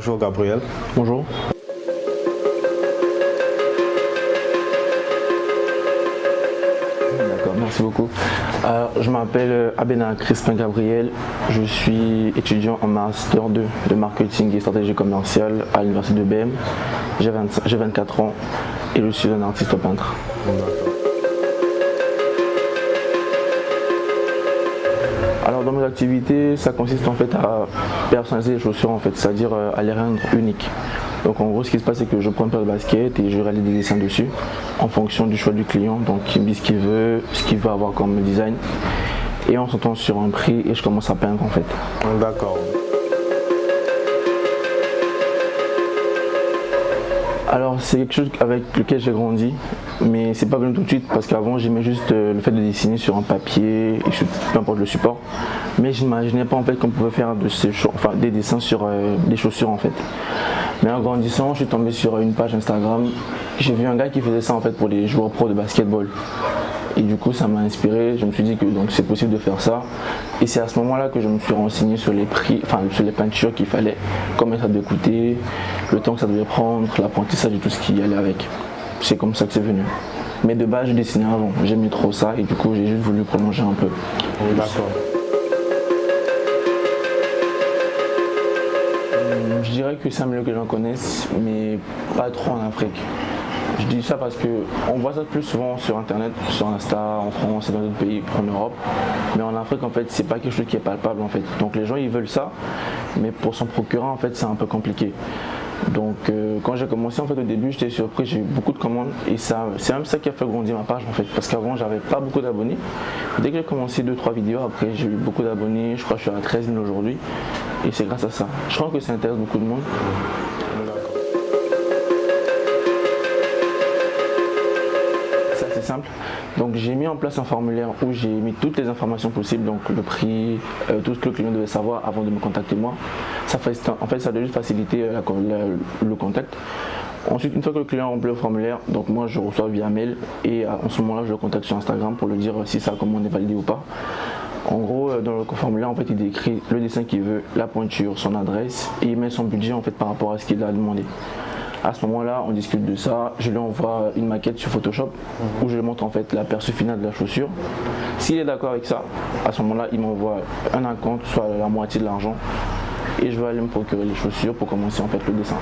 Bonjour Gabriel. Bonjour. D'accord, merci beaucoup. Je m'appelle Abena Crispin Gabriel. Je suis étudiant en Master 2 de marketing et stratégie commerciale à l'Université de BM. J'ai 24 ans et je suis un artiste peintre. Alors dans mes activités, ça consiste en fait à personnaliser les chaussures en fait, c'est-à-dire à les rendre uniques. Donc en gros ce qui se passe c'est que je prends une paire de baskets et je réalise des dessins dessus en fonction du choix du client. Donc il me dit ce qu'il veut avoir comme design et on s'entend sur un prix et je commence à peindre en fait. D'accord. Alors c'est quelque chose avec lequel j'ai grandi, mais c'est pas venu tout de suite parce qu'avant j'aimais juste le fait de dessiner sur un papier, et peu importe le support, mais je n'imaginais pas en fait qu'on pouvait faire des dessins sur des chaussures en fait. Mais en grandissant, je suis tombé sur une page Instagram, j'ai vu un gars qui faisait ça en fait pour les joueurs pro de basketball. Et du coup ça m'a inspiré, je me suis dit que donc c'est possible de faire ça. Et c'est à ce moment-là que je me suis renseigné sur les prix, sur les peintures qu'il fallait, combien ça devait coûter, le temps que ça devait prendre, l'apprentissage et tout ce qui allait avec. C'est comme ça que c'est venu. Mais de base je dessinais avant, j'aimais trop ça et du coup j'ai juste voulu prolonger un peu. D'accord. Je dirais que c'est un milieu que j'en connaisse, mais pas trop en Afrique. Je dis ça parce qu'on voit ça plus souvent sur internet, sur Insta, en France et dans d'autres pays, en Europe. Mais en Afrique en fait c'est pas quelque chose qui est palpable en fait. Donc les gens ils veulent ça, mais pour s'en procurer en fait c'est un peu compliqué. Donc quand j'ai commencé en fait au début j'étais surpris, j'ai eu beaucoup de commandes et c'est même ça qui a fait grandir ma page en fait. Parce qu'avant j'avais pas beaucoup d'abonnés. Dès que j'ai commencé 2-3 vidéos après j'ai eu beaucoup d'abonnés, je crois que je suis à 13 000 aujourd'hui. Et c'est grâce à ça. Je crois que ça intéresse beaucoup de monde. C'est simple. Donc j'ai mis en place un formulaire où j'ai mis toutes les informations possibles, donc le prix, tout ce que le client devait savoir avant de me contacter moi. En fait ça doit juste faciliter le contact. Ensuite, une fois que le client remplit le formulaire, donc moi je reçois via mail et en ce moment-là je le contacte sur Instagram pour lui dire si sa commande est validée ou pas. En gros, dans le formulaire, en fait, il décrit le dessin qu'il veut, la pointure, son adresse et il met son budget en fait par rapport à ce qu'il a demandé. À ce moment-là, on discute de ça, je lui envoie une maquette sur Photoshop où je lui montre en fait l'aperçu final de la chaussure. S'il est d'accord avec ça, à ce moment-là, il m'envoie un acompte, soit la moitié de l'argent, et je vais aller me procurer les chaussures pour commencer en fait le dessin.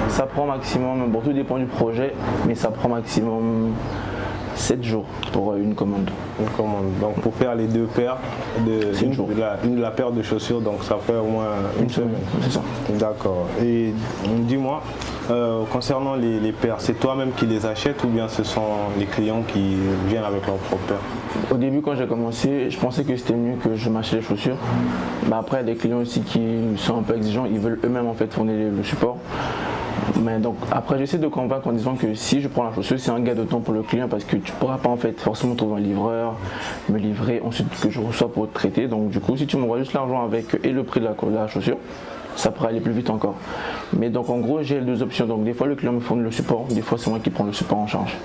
Ça prend maximum, bon tout dépend du projet, mais ça prend maximum 7 jours pour une commande. Une commande. Donc pour faire les deux paires, la paire de chaussures, donc ça fait au moins une semaine. C'est ça. D'accord. Et dis-moi, concernant les paires, c'est toi-même qui les achètes ou bien ce sont les clients qui viennent avec leurs propres paires? Au début quand j'ai commencé, je pensais que c'était mieux que je m'achète les chaussures. Mais après il y a des clients aussi qui sont un peu exigeants, ils veulent eux-mêmes en fait fournir le support. Mais donc après j'essaie de convaincre en disant que si je prends la chaussure c'est un gain de temps pour le client parce que tu ne pourras pas en fait forcément trouver un livreur, me livrer ensuite que je reçois pour te traiter. Donc du coup si tu m'envoies juste l'argent avec et le prix de la chaussure, ça pourrait aller plus vite encore. Mais donc en gros j'ai deux options, donc des fois le client me fournit le support, des fois c'est moi qui prends le support en charge.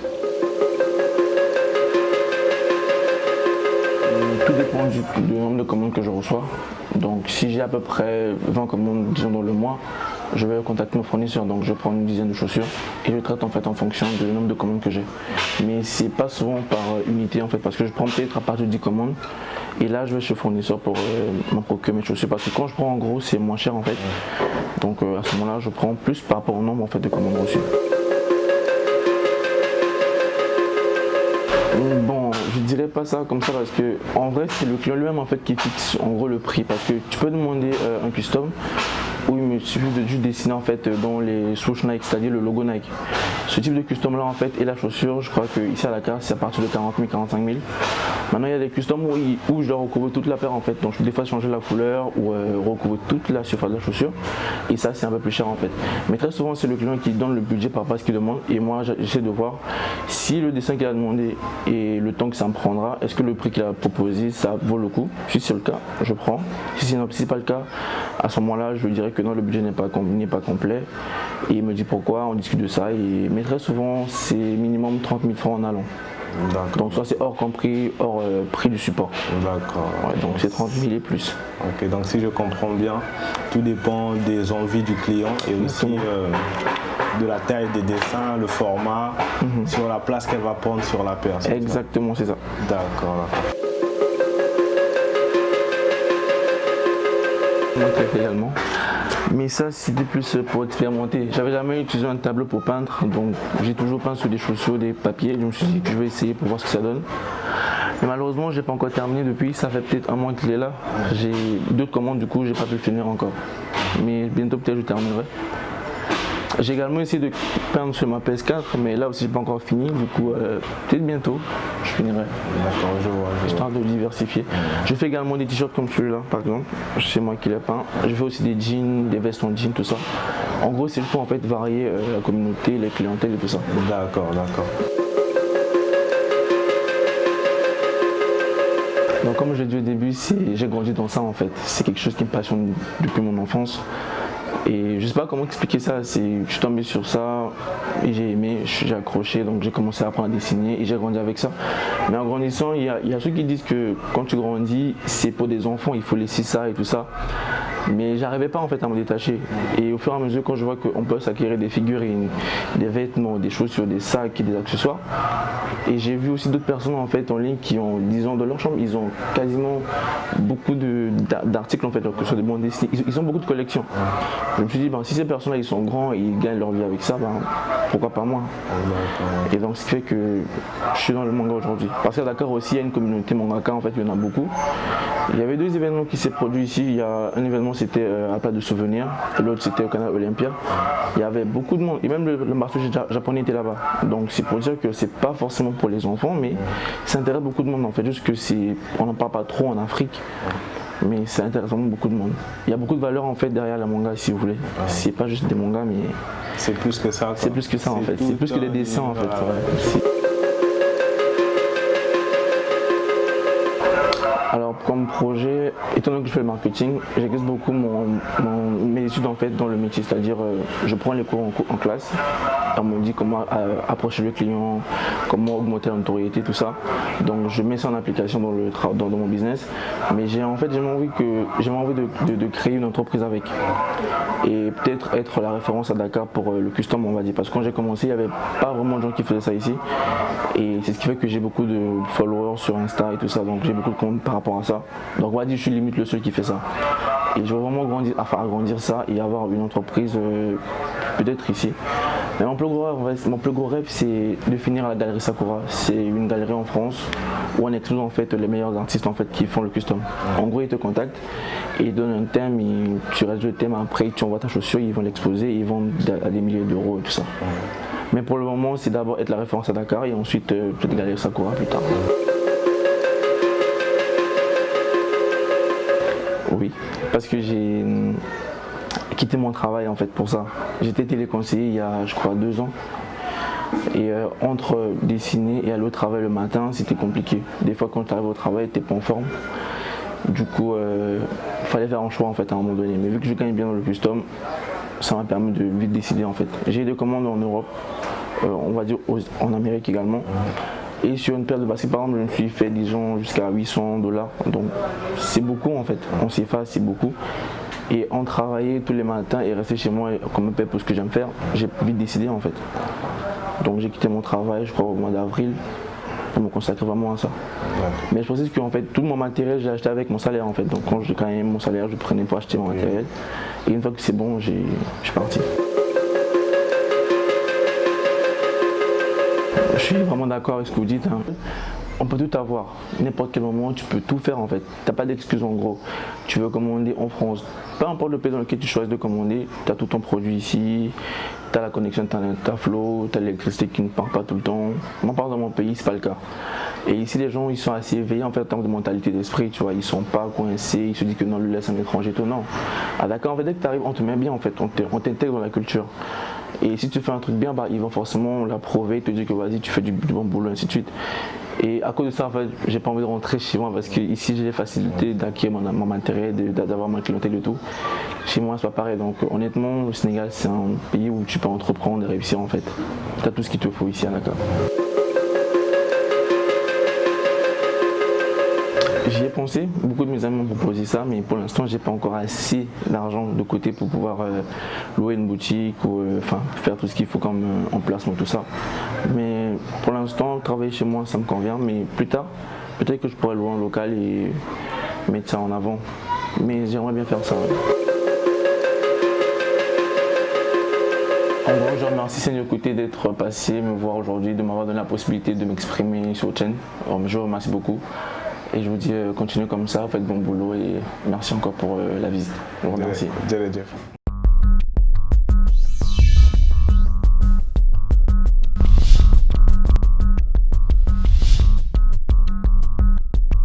Tout dépend du nombre de commandes que je reçois. Donc si j'ai à peu près 20 commandes disons dans le mois, je vais contacter mon fournisseur, donc je prends une dizaine de chaussures et je traite en fait en fonction du nombre de commandes que j'ai. Mais c'est pas souvent par unité en fait parce que je prends peut-être à partir de 10 commandes et là je vais chez le fournisseur pour m'en procurer mes chaussures parce que quand je prends en gros c'est moins cher en fait. Donc à ce moment-là je prends plus par rapport au nombre en fait de commandes reçues. Bon, je dirais pas ça comme ça parce que en vrai c'est le client lui-même en fait qui fixe en gros le prix parce que tu peux demander un custom où il me suffit de juste dessiner en fait dans les swoosh Nike, c'est-à-dire le logo Nike. Ce type de custom là en fait et la chaussure, je crois que ici à la carte c'est à partir de 40 000, 45 000. Maintenant il y a des customs où je dois recouvrir toute la paire en fait, donc je peux des fois changer la couleur ou recouvrir toute la surface de la chaussure et ça c'est un peu plus cher en fait. Mais très souvent c'est le client qui donne le budget par rapport à ce qu'il demande et moi j'essaie de voir si le dessin qu'il a demandé et le temps que ça me prendra, est-ce que le prix qu'il a proposé ça vaut le coup. Si c'est le cas, je prends. Si c'est pas le cas, à ce moment-là je lui dirais que non, le budget n'est pas complet et il me dit pourquoi, on discute de ça mais très souvent c'est minimum 30 000 francs en allant. D'accord. Donc soit c'est hors compris, hors prix du support. D'accord. Ouais, donc c'est 30 000 et plus. Ok, donc si je comprends bien, tout dépend des envies du client et aussi de la taille des dessins, le format, sur la place qu'elle va prendre sur la paire. Exactement, c'est ça. D'accord. Montrer également. Mais ça, c'était plus pour expérimenter. J'avais jamais utilisé un tableau pour peindre, donc j'ai toujours peint sur des chaussures, des papiers. Je me suis dit que je vais essayer pour voir ce que ça donne. Mais malheureusement, j'ai pas encore terminé depuis. Ça fait peut-être un mois qu'il est là. J'ai d'autres commandes, du coup, j'ai pas pu le finir encore. Mais bientôt, peut-être, je terminerai. J'ai également essayé de peindre sur ma PS4, mais là aussi, j'ai pas encore fini. Du coup, peut-être bientôt, je finirai. D'accord, je vois. Histoire de diversifier. Je fais également des t-shirts comme celui-là, par exemple. C'est moi qui l'ai peint. Je fais aussi des jeans, des vestes en jeans, tout ça. En gros, c'est pour en fait varier la communauté, les clientèles et tout ça. D'accord. Donc comme je l'ai dit au début, j'ai grandi dans ça en fait. C'est quelque chose qui me passionne depuis mon enfance. Et je sais pas comment expliquer ça, je suis tombé sur ça et j'ai aimé, j'ai accroché, donc j'ai commencé à apprendre à dessiner et j'ai grandi avec ça. Mais en grandissant, il y a ceux qui disent que quand tu grandis, c'est pour des enfants, il faut laisser ça et tout ça. Mais j'arrivais pas en fait à me détacher. Et au fur et à mesure, quand je vois qu'on peut s'acquérir des figurines, des vêtements, des chaussures, des sacs et des accessoires, et j'ai vu aussi d'autres personnes en fait en ligne qui ont, disons, dans leur chambre, ils ont quasiment beaucoup d'articles en fait, que ce soit des bandes dessinées, ils ont beaucoup de collections. Je me suis dit, si ces personnes-là ils sont grands et ils gagnent leur vie avec ça, pourquoi pas moi. Et donc ce qui fait que je suis dans le manga aujourd'hui. Parce qu'à Dakar aussi, il y a une communauté mangaka, en fait, il y en a beaucoup. Il y avait deux événements qui s'est produits ici. Il y a un événement, c'était à Place de Souvenirs, et l'autre c'était au canal Olympia. Il y avait beaucoup de monde, et même le marché japonais était là-bas. Donc c'est pour dire que c'est pas forcément pour les enfants, mais ça intéresse beaucoup de monde en fait. Juste que on n'en parle pas trop en Afrique, mais ça intéresse vraiment beaucoup de monde. Il y a beaucoup de valeur en fait derrière les mangas, si vous voulez. C'est pas juste des mangas, mais c'est plus que ça. C'est plus que ça en fait. C'est plus que des dessins en fait. Alors comme projet, étant donné que je fais le marketing, j'exerce beaucoup mes études en fait dans le métier, c'est-à-dire je prends les cours en classe, on me dit comment approcher le client, comment augmenter la notoriété, tout ça. Donc je mets ça en application dans mon business, mais j'ai envie de créer une entreprise avec et peut-être être la référence à Dakar pour le custom, on va dire, parce que quand j'ai commencé, il n'y avait pas vraiment de gens qui faisaient ça ici et c'est ce qui fait que j'ai beaucoup de followers sur Insta et tout ça, donc j'ai beaucoup de comptes par rapport à ça. Donc on va dire que je suis limite le seul qui fait ça. Et je veux vraiment agrandir ça et avoir une entreprise peut-être ici. Mais mon plus gros rêve, c'est de finir à la galerie Sakura. C'est une galerie en France où on expose en fait les meilleurs artistes en fait qui font le custom. En gros, ils te contactent et ils donnent un thème, tu restes le thème, après tu envoies ta chaussure, ils vont l'exposer et ils vendent à des milliers d'euros et tout ça. Mais pour le moment, c'est d'abord être la référence à Dakar et ensuite peut-être galerie Sakura plus tard. Oui, parce que j'ai quitté mon travail en fait pour ça. J'étais téléconseiller il y a je crois 2 ans et entre dessiner et aller au travail le matin c'était compliqué. Des fois quand tu arrives au travail tu n'es pas en forme. Du coup il fallait faire un choix en fait à un moment donné. Mais vu que je gagne bien dans le custom, ça m'a permis de vite décider en fait. J'ai des commandes en Europe, on va dire en Amérique également. Et sur une paire de baskets par exemple, je me suis fait disons jusqu'à $800. Donc c'est beaucoup en fait. En CFA c'est beaucoup. Et en travailler tous les matins et rester chez moi comme me paie pour ce que j'aime faire, j'ai vite décidé en fait. Donc j'ai quitté mon travail, je crois au mois d'avril, pour me consacrer vraiment à ça. Ouais. Mais je pensais que en fait, tout mon matériel, j'ai acheté avec mon salaire en fait. Donc quand j'ai gagné mon salaire, je prenais pour acheter mon matériel. Et une fois que c'est bon, je suis parti. Je suis vraiment d'accord avec ce que vous dites. On peut tout avoir, n'importe quel moment, tu peux tout faire en fait. Tu n'as pas d'excuse en gros. Tu veux commander en France, peu importe le pays dans lequel tu choisis de commander, tu as tout ton produit ici, tu as la connexion internet, tu as Flow, tu as l'électricité qui ne part pas tout le temps. Moi par exemple dans mon pays, c'est pas le cas. Et ici les gens ils sont assez éveillés en fait en termes de mentalité d'esprit, tu vois, ils sont pas coincés, ils se disent que non, lui laisse un étranger, tout non. À Dakar en fait dès que tu arrives, on te met bien en fait, on t'intègre dans la culture. Et si tu fais un truc bien, ils vont forcément l'approuver, te dire que vas-y tu fais du bon boulot, ainsi de suite. Et à cause de ça, en fait, j'ai pas envie de rentrer chez moi parce que ici j'ai les facilités d'acquérir mon matériel, d'avoir ma clientèle et tout. Chez moi, c'est pas pareil. Donc, honnêtement, le Sénégal, c'est un pays où tu peux entreprendre et réussir en fait. Tu as tout ce qu'il te faut ici à Dakar. J'y ai pensé, beaucoup de mes amis m'ont proposé ça, mais pour l'instant, j'ai pas encore assez d'argent de côté pour pouvoir louer une boutique ou faire tout ce qu'il faut comme emplacement, tout ça. Mais pour l'instant, travailler chez moi, ça me convient, mais plus tard, peut-être que je pourrais louer un local et mettre ça en avant. Mais j'aimerais bien faire ça. En gros, je remercie Seigneur Côté d'être passé me voir aujourd'hui, de m'avoir donné la possibilité de m'exprimer sur chaîne. Je vous remercie beaucoup. Et je vous dis, continuez comme ça, faites bon boulot et merci encore pour la visite. Je vous remercie.